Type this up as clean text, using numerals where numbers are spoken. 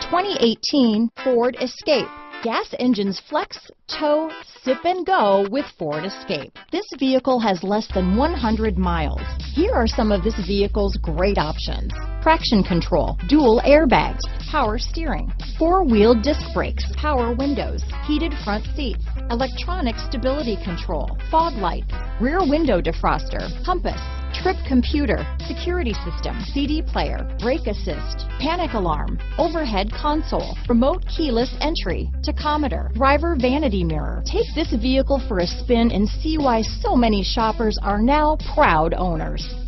2018 Ford Escape. Gas engines flex, tow, sip and go with Ford Escape. This vehicle has less than 100 miles. Here are some of this vehicle's great options: traction control, dual airbags, power steering, four-wheel disc brakes, power windows, heated front seats, electronic stability control, fog lights, rear window defroster, compass, trip computer, security system, CD player, brake assist, panic alarm, overhead console, remote keyless entry, tachometer, driver vanity mirror. Take this vehicle for a spin and see why so many shoppers are now proud owners.